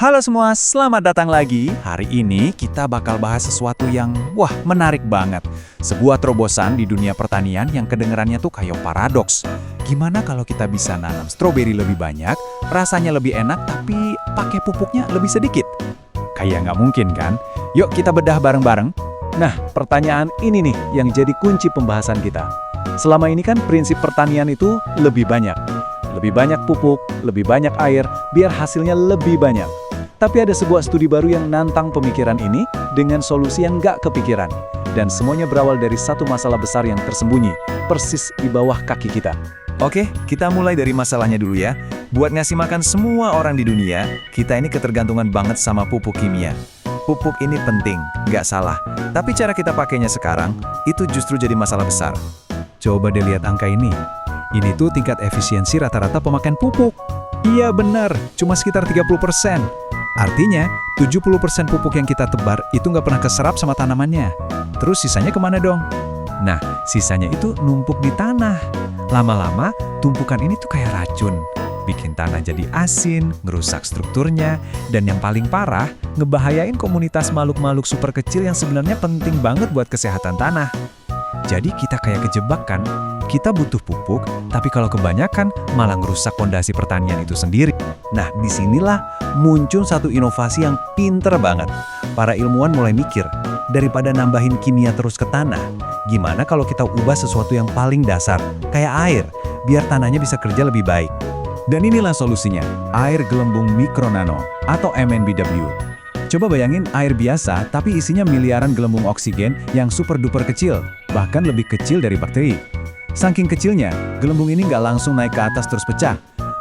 Halo semua, selamat datang lagi. Hari ini kita bakal bahas sesuatu yang, menarik banget. Sebuah terobosan di dunia pertanian yang kedengerannya tuh kayak paradoks. Gimana kalau kita bisa nanam stroberi lebih banyak, rasanya lebih enak, tapi pakai pupuknya lebih sedikit? Kayak nggak mungkin kan? Yuk kita bedah bareng-bareng. Nah, pertanyaan ini nih yang jadi kunci pembahasan kita. Selama ini kan prinsip pertanian itu lebih banyak. Lebih banyak pupuk, lebih banyak air, biar hasilnya lebih banyak. Tapi ada sebuah studi baru yang nantang pemikiran ini dengan solusi yang nggak kepikiran. Dan semuanya berawal dari satu masalah besar yang tersembunyi, persis di bawah kaki kita. Oke, kita mulai dari masalahnya dulu ya. Buat ngasih makan semua orang di dunia, kita ini ketergantungan banget sama pupuk kimia. Pupuk ini penting, nggak salah. Tapi cara kita pakainya sekarang, itu justru jadi masalah besar. Coba deh lihat angka ini. Ini tuh tingkat efisiensi rata-rata pemakaian pupuk. Iya benar, cuma sekitar 30%. Artinya, 70% pupuk yang kita tebar itu nggak pernah keserap sama tanamannya. Terus sisanya kemana dong? Nah, sisanya itu numpuk di tanah. Lama-lama, tumpukan ini tuh kayak racun. Bikin tanah jadi asin, ngerusak strukturnya, dan yang paling parah, ngebahayain komunitas makhluk-makhluk super kecil yang sebenarnya penting banget buat kesehatan tanah. Jadi kita kayak kejebak kan? Kita butuh pupuk, tapi kalau kebanyakan malah ngerusak fondasi pertanian itu sendiri. Nah, disinilah muncul satu inovasi yang pinter banget. Para ilmuwan mulai mikir, daripada nambahin kimia terus ke tanah, gimana kalau kita ubah sesuatu yang paling dasar, kayak air, biar tanahnya bisa kerja lebih baik. Dan inilah solusinya, air gelembung mikronano atau MNBW. Coba bayangin air biasa, tapi isinya miliaran gelembung oksigen yang super duper kecil, bahkan lebih kecil dari bakteri. Saking kecilnya, gelembung ini nggak langsung naik ke atas terus pecah.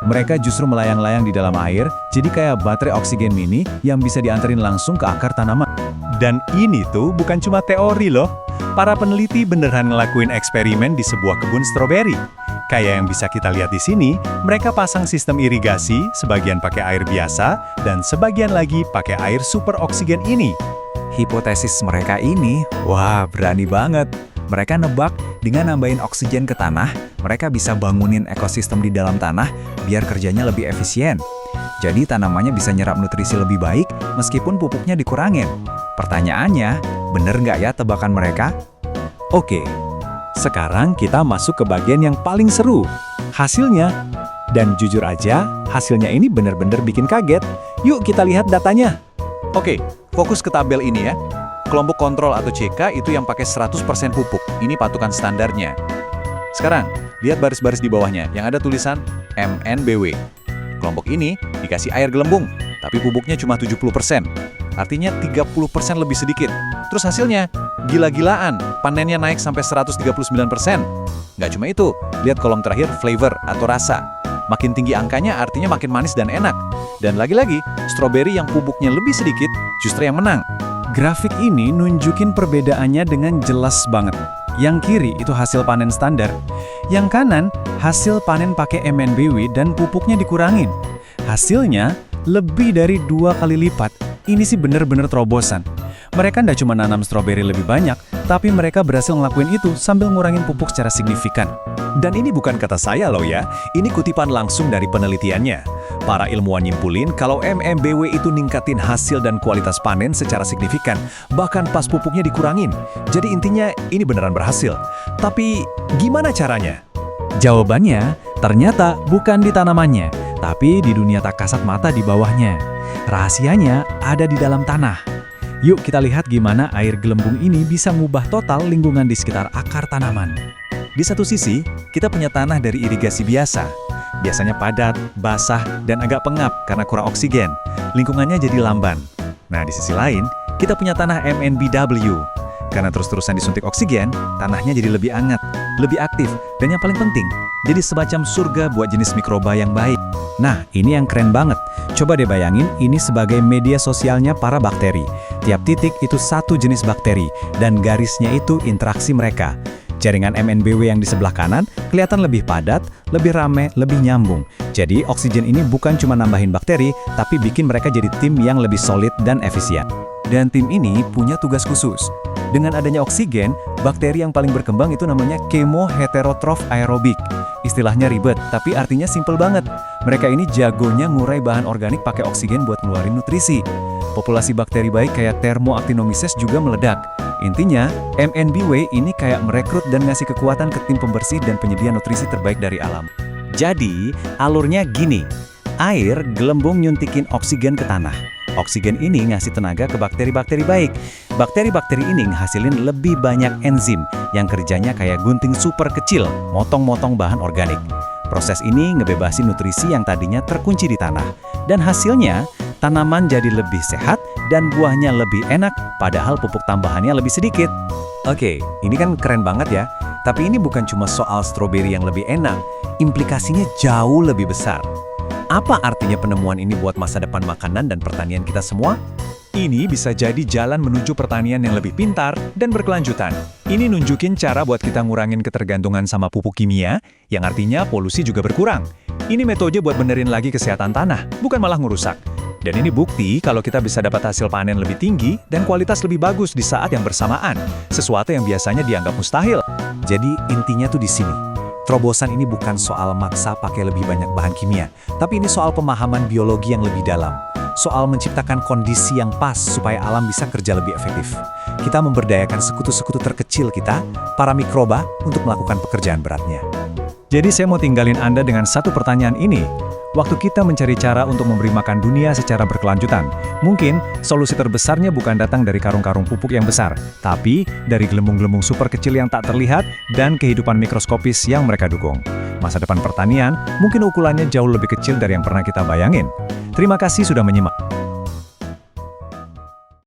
Mereka justru melayang-layang di dalam air, jadi kayak baterai oksigen mini yang bisa dianterin langsung ke akar tanaman. Dan ini tuh bukan cuma teori loh. Para peneliti beneran ngelakuin eksperimen di sebuah kebun stroberi. Kayak yang bisa kita lihat di sini, mereka pasang sistem irigasi, sebagian pakai air biasa, dan sebagian lagi pakai air super oksigen ini. Hipotesis mereka ini, berani banget. Mereka nebak dengan nambahin oksigen ke tanah, mereka bisa bangunin ekosistem di dalam tanah biar kerjanya lebih efisien. Jadi tanamannya bisa nyerap nutrisi lebih baik meskipun pupuknya dikurangin. Pertanyaannya, bener nggak ya tebakan mereka? Oke, sekarang kita masuk ke bagian yang paling seru, hasilnya. Dan jujur aja, hasilnya ini bener-bener bikin kaget. Yuk kita lihat datanya. Oke, fokus ke tabel ini ya. Kelompok kontrol atau CK itu yang pakai 100% pupuk. Ini patokan standarnya. Sekarang, lihat baris-baris di bawahnya yang ada tulisan MNBW. Kelompok ini dikasih air gelembung, tapi pupuknya cuma 70%. Artinya 30% lebih sedikit. Terus hasilnya, gila-gilaan. Panennya naik sampai 139%. Nggak cuma itu, lihat kolom terakhir flavor atau rasa. Makin tinggi angkanya artinya makin manis dan enak. Dan lagi-lagi, stroberi yang pupuknya lebih sedikit justru yang menang. Grafik ini nunjukin perbedaannya dengan jelas banget. Yang kiri itu hasil panen standar. Yang kanan, hasil panen pakai MNBW dan pupuknya dikurangin. Hasilnya lebih dari 2 kali lipat. Ini sih bener-bener terobosan. Mereka nggak cuma nanam stroberi lebih banyak, tapi mereka berhasil ngelakuin itu sambil ngurangin pupuk secara signifikan. Dan ini bukan kata saya loh ya, ini kutipan langsung dari penelitiannya. Para ilmuwan nyimpulin kalau MNBW itu ningkatin hasil dan kualitas panen secara signifikan, bahkan pas pupuknya dikurangin. Jadi intinya ini beneran berhasil. Tapi gimana caranya? Jawabannya ternyata bukan di tanamannya, tapi di dunia tak kasat mata di bawahnya. Rahasianya ada di dalam tanah. Yuk kita lihat gimana air gelembung ini bisa ngubah total lingkungan di sekitar akar tanaman. Di satu sisi, kita punya tanah dari irigasi biasa. Biasanya padat, basah, dan agak pengap karena kurang oksigen. Lingkungannya jadi lamban. Nah, di sisi lain, kita punya tanah MNBW. Karena terus-terusan disuntik oksigen, tanahnya jadi lebih hangat, lebih aktif, dan yang paling penting, jadi semacam surga buat jenis mikroba yang baik. Nah, ini yang keren banget. Coba deh bayangin, ini sebagai media sosialnya para bakteri. Tiap titik itu satu jenis bakteri, dan garisnya itu interaksi mereka. Jaringan MNBW yang di sebelah kanan kelihatan lebih padat, lebih rame, lebih nyambung. Jadi oksigen ini bukan cuma nambahin bakteri, tapi bikin mereka jadi tim yang lebih solid dan efisien. Dan tim ini punya tugas khusus. Dengan adanya oksigen, bakteri yang paling berkembang itu namanya chemoheterotroph aerobik. Istilahnya ribet, tapi artinya simple banget. Mereka ini jagonya ngurai bahan organik pakai oksigen buat ngeluarin nutrisi. Populasi bakteri baik kayak Thermoactinomyces juga meledak. Intinya, MNBW ini kayak merekrut dan ngasih kekuatan ke tim pembersih dan penyedia nutrisi terbaik dari alam. Jadi, alurnya gini. Air gelembung nyuntikin oksigen ke tanah. Oksigen ini ngasih tenaga ke bakteri-bakteri baik. Bakteri-bakteri ini ngehasilin lebih banyak enzim yang kerjanya kayak gunting super kecil, motong-motong bahan organik. Proses ini ngebebasin nutrisi yang tadinya terkunci di tanah. Dan hasilnya, tanaman jadi lebih sehat dan buahnya lebih enak, padahal pupuk tambahannya lebih sedikit. Oke, ini kan keren banget ya. Tapi ini bukan cuma soal stroberi yang lebih enak, implikasinya jauh lebih besar. Apa artinya penemuan ini buat masa depan makanan dan pertanian kita semua? Ini bisa jadi jalan menuju pertanian yang lebih pintar dan berkelanjutan. Ini nunjukin cara buat kita ngurangin ketergantungan sama pupuk kimia, yang artinya polusi juga berkurang. Ini metode buat benerin lagi kesehatan tanah, bukan malah ngerusak. Dan ini bukti kalau kita bisa dapat hasil panen lebih tinggi dan kualitas lebih bagus di saat yang bersamaan, sesuatu yang biasanya dianggap mustahil. Jadi intinya tuh di sini. Terobosan ini bukan soal maksa pakai lebih banyak bahan kimia, tapi ini soal pemahaman biologi yang lebih dalam. Soal menciptakan kondisi yang pas supaya alam bisa kerja lebih efektif. Kita memberdayakan sekutu-sekutu terkecil kita, para mikroba, untuk melakukan pekerjaan beratnya. Jadi saya mau tinggalin Anda dengan satu pertanyaan ini. Waktu kita mencari cara untuk memberi makan dunia secara berkelanjutan, mungkin solusi terbesarnya bukan datang dari karung-karung pupuk yang besar, tapi dari gelembung-gelembung super kecil yang tak terlihat dan kehidupan mikroskopis yang mereka dukung. Masa depan pertanian mungkin ukurannya jauh lebih kecil dari yang pernah kita bayangin. Terima kasih sudah menyimak.